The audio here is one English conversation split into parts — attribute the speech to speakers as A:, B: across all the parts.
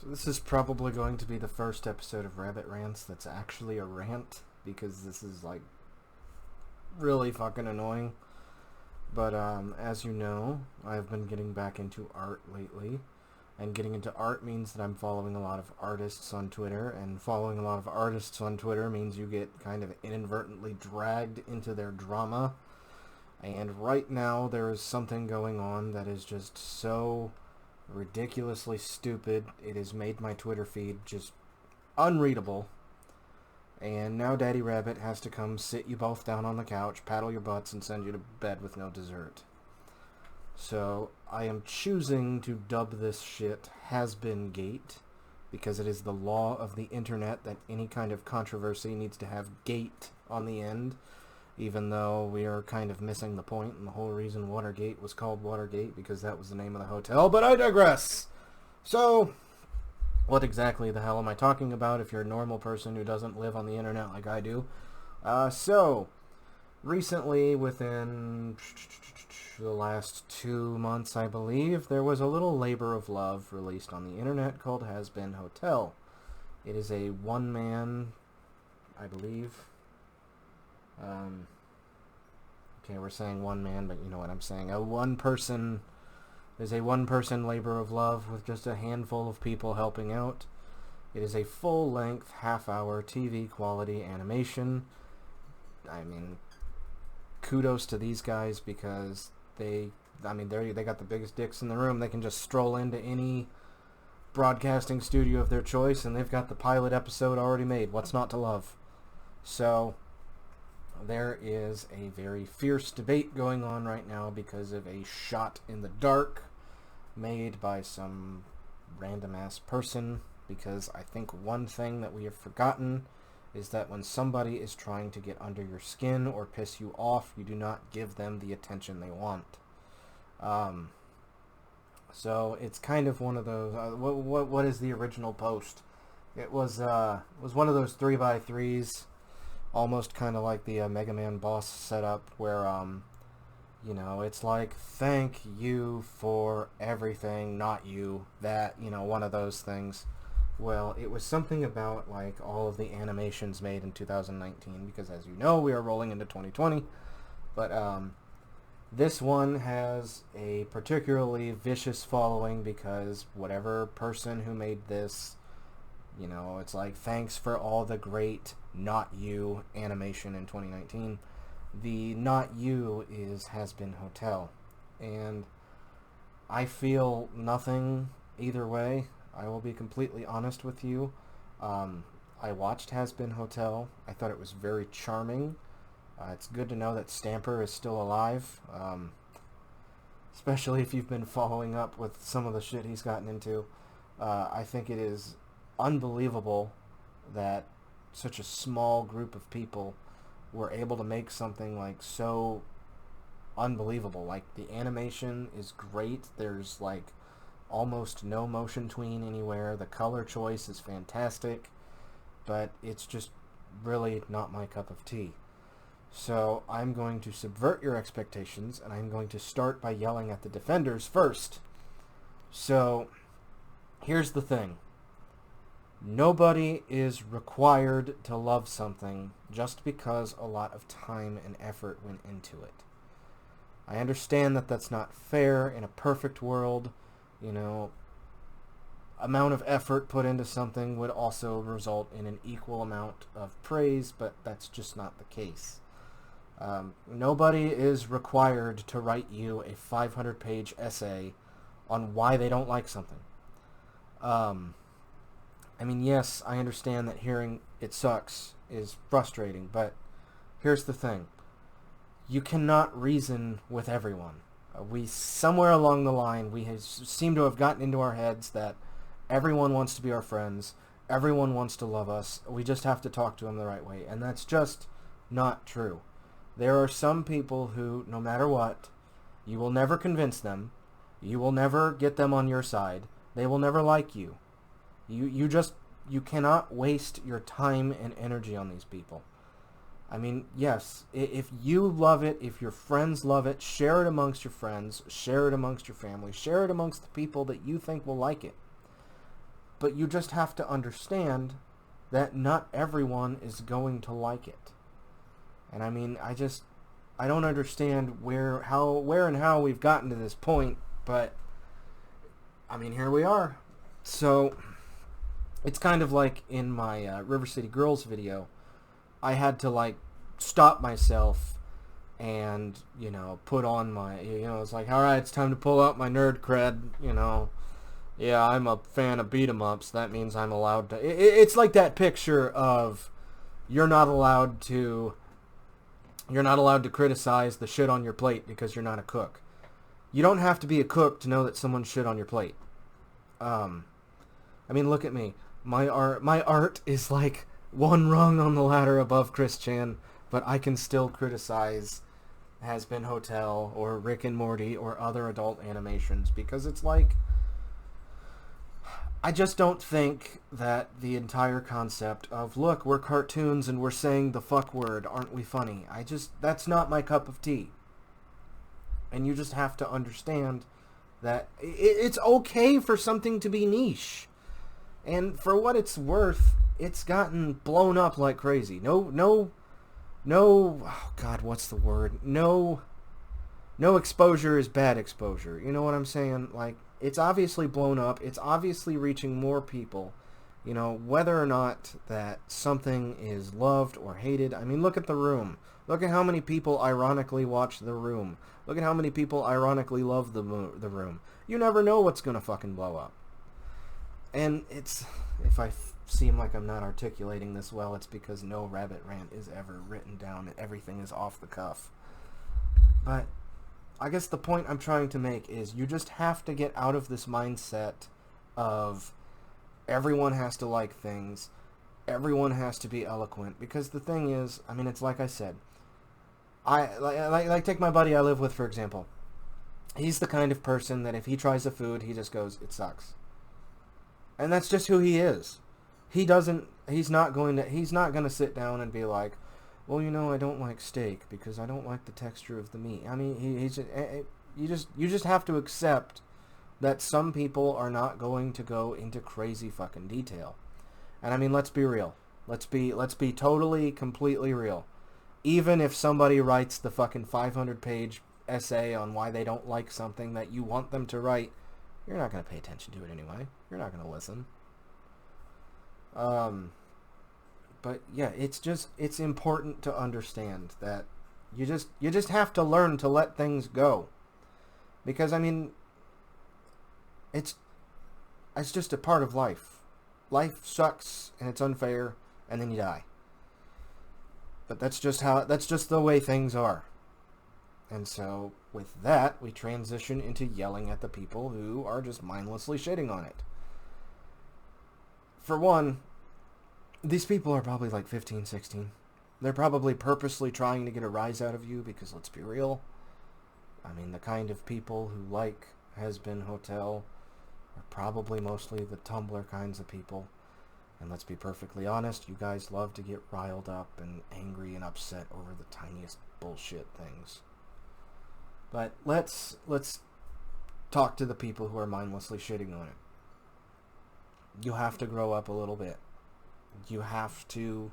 A: This is probably going to be the first episode of Rabbit Rants that's actually a rant, because this is, like, really fucking annoying. But, as you know, I've been getting back into art lately. And getting into art means that I'm following a lot of artists on Twitter, and following a lot of artists on Twitter means you get kind of inadvertently dragged into their drama. And right now there is something going on that is just so ridiculously stupid. It has made my Twitter feed just unreadable. And now Daddy Rabbit has to come sit you both down on the couch, paddle your butts, and send you to bed with no dessert. So I am choosing to dub this shit Hazbin Gate, because it is the law of the internet that any kind of controversy needs to have gate on the end, even though we are kind of missing the point, and the whole reason Watergate was called Watergate because that was the name of the hotel, but I digress! So, what exactly the hell am I talking about if you're a normal person who doesn't live on the internet like I do? Recently, within the last 2 months, I believe, there was a little labor of love released on the internet called Hazbin Hotel. It is a one-man, I believe. Okay, we're saying one man, but you know what I'm saying. There's a one-person labor of love with just a handful of people helping out. It is a full-length, half-hour TV quality animation. I mean, kudos to these guys because they got the biggest dicks in the room. They can just stroll into any broadcasting studio of their choice and they've got the pilot episode already made. What's not to love? So there is a very fierce debate going on right now because of a shot in the dark made by some random ass person, because I think one thing that we have forgotten is that when somebody is trying to get under your skin or piss you off, you do not give them the attention they want. So it's kind of one of those. What is the original post? It was one of those 3x3s, almost kind of like the Mega Man boss setup, where it's like, thank you for everything, not you. That, one of those things. Well, it was something about, like, all of the animations made in 2019, because as you know, we are rolling into 2020. But this one has a particularly vicious following because whatever person who made this, it's like, thanks for all the great not you animation in 2019. The not you is Hazbin Hotel. And I feel nothing either way. I will be completely honest with you. I watched Hazbin Hotel. I thought it was very charming. It's good to know that Stamper is still alive, especially if you've been following up with some of the shit he's gotten into. I think it is unbelievable that such a small group of people were able to make something like so unbelievable. Like, the animation is great. There's like almost no motion tween anywhere. The color choice is fantastic, but it's just really not my cup of tea. So I'm going to subvert your expectations, and I'm going to start by yelling at the defenders first. So here's the thing. Nobody is required to love something just because a lot of time and effort went into it. I understand that that's not fair. In a perfect world, amount of effort put into something would also result in an equal amount of praise, but that's just not the case. Nobody is required to write you a 500-page essay on why they don't like something. Yes, I understand that hearing it sucks is frustrating, but here's the thing. You cannot reason with everyone. Somewhere along the line, we seem to have gotten into our heads that everyone wants to be our friends, everyone wants to love us, we just have to talk to them the right way, and that's just not true. There are some people who, no matter what, you will never convince them, you will never get them on your side, they will never like you. You cannot waste your time and energy on these people. Yes, if you love it, if your friends love it, share it amongst your friends, share it amongst your family, share it amongst the people that you think will like it. But you just have to understand that not everyone is going to like it. And I mean, I don't understand where and how we've gotten to this point, but I mean, here we are. So it's kind of like in my River City Girls video, I had to like stop myself and, you know, put on my, you know, it's like, all right, it's time to pull out my nerd cred, you know. Yeah, I'm a fan of beat 'em ups. That means I'm allowed to. It's like that picture of you're not allowed to criticize the shit on your plate because you're not a cook. You don't have to be a cook to know that someone's shit on your plate. I mean, look at me. My art is like one rung on the ladder above Chris Chan, but I can still criticize Hazbin Hotel or Rick and Morty or other adult animations because it's like, I just don't think that the entire concept of, look, we're cartoons and we're saying the fuck word, aren't we funny? That's not my cup of tea. And you just have to understand that it's okay for something to be niche. And for what it's worth, it's gotten blown up like crazy. No, oh God, what's the word? No exposure is bad exposure. You know what I'm saying? Like, it's obviously blown up. It's obviously reaching more people. You know, whether or not that something is loved or hated. I mean, look at The Room. Look at how many people ironically watch The Room. Look at how many people ironically love The Room. You never know what's going to fucking blow up. And it's, if I seem like I'm not articulating this well, it's because no rabbit rant is ever written down. Everything is off the cuff. But I guess the point I'm trying to make is you just have to get out of this mindset of everyone has to like things, everyone has to be eloquent, because the thing is, I mean, it's like I said, I take my buddy I live with, for example. He's the kind of person that if he tries a food, he just goes, it sucks. And that's just who he is. He's not going to sit down and be like, well, you know, I don't like steak because I don't like the texture of the meat. I mean, you just have to accept that some people are not going to go into crazy fucking detail. And I mean, let's be real. Let's be totally, completely real. Even if somebody writes the fucking 500-page essay on why they don't like something that you want them to write, you're not going to pay attention to it anyway. You're not going to listen. But yeah, it's important to understand that you just have to learn to let things go. Because I mean, it's just a part of life. Life sucks and it's unfair and then you die. But that's just the way things are. And so with that, we transition into yelling at the people who are just mindlessly shitting on it. For one, these people are probably like 15, 16. They're probably purposely trying to get a rise out of you because, let's be real, I mean, the kind of people who like Hazbin Hotel are probably mostly the Tumblr kinds of people. And let's be perfectly honest, you guys love to get riled up and angry and upset over the tiniest bullshit things. But let's talk to the people who are mindlessly shitting on it. You have to grow up a little bit. You have to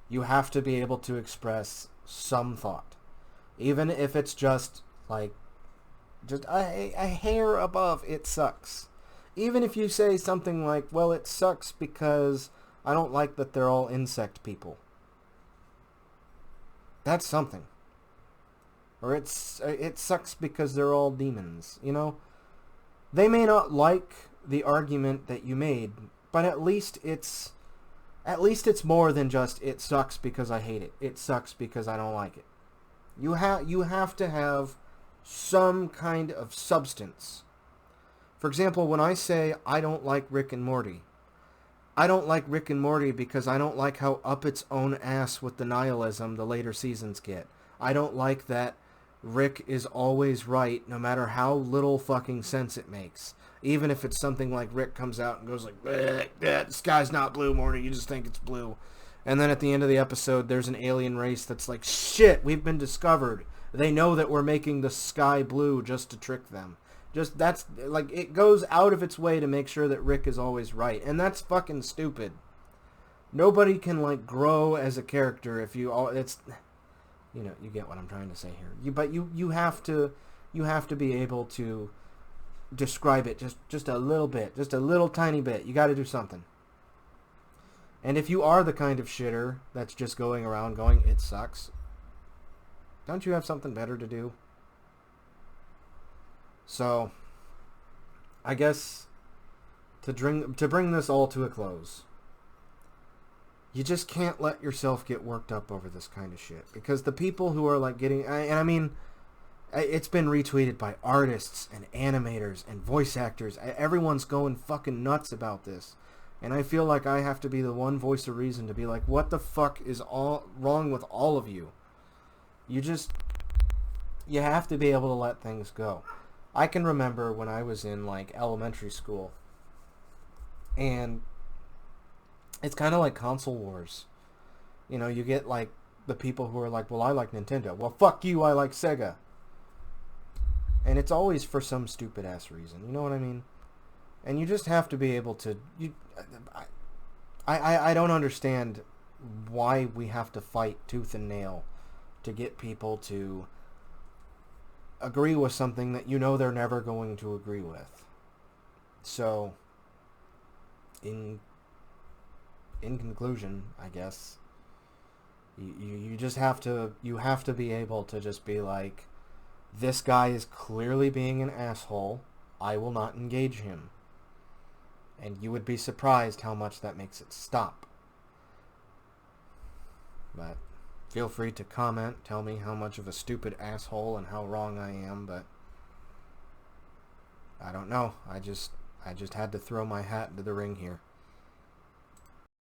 A: be able to express some thought. Even if it's just like a hair above it sucks. Even if you say something like, well, it sucks because I don't like that they're all insect people. That's something. Or it sucks because they're all demons, you know? They may not like the argument that you made, but at least it's more than just it sucks because I hate it. It sucks because I don't like it. You have to have some kind of substance. For example, when I say I don't like Rick and Morty, I don't like Rick and Morty because I don't like how up its own ass with the nihilism the later seasons get. I don't like that Rick is always right no matter how little fucking sense it makes. Even if it's something like Rick comes out and goes like, the sky's not blue, Morty, you just think it's blue. And then at the end of the episode, there's an alien race that's like, shit, we've been discovered. They know that we're making the sky blue just to trick them. Just, that's, like, it goes out of its way to make sure that Rick is always right. And that's fucking stupid. Nobody can, like, grow as a character if you all, it's, you know, you get what I'm trying to say here. But you have to be able to describe it just a little bit, just a little tiny bit. You got to do something. And if you are the kind of shitter that's just going around going, it sucks, don't you have something better to do? So, I guess to bring this all to a close, you just can't let yourself get worked up over this kind of shit. Because the people who are like getting, and I mean, it's been retweeted by artists and animators and voice actors. Everyone's going fucking nuts about this. And I feel like I have to be the one voice of reason to be like, what the fuck is all wrong with all of you? You have to be able to let things go. I can remember when I was in like elementary school, and it's kind of like console wars. You know, you get like the people who are like, well, I like Nintendo. Well, fuck you, I like Sega. And it's always for some stupid ass reason. You know what I mean? And you just have to be able to... I don't understand why we have to fight tooth and nail to get people to agree with something that you know they're never going to agree with. So, in conclusion, I guess, you just have to... You have to be able to just be like, this guy is clearly being an asshole. I will not engage him. And you would be surprised how much that makes it stop. But feel free to comment, tell me how much of a stupid asshole and how wrong I am, but I don't know. I just had to throw my hat into the ring here.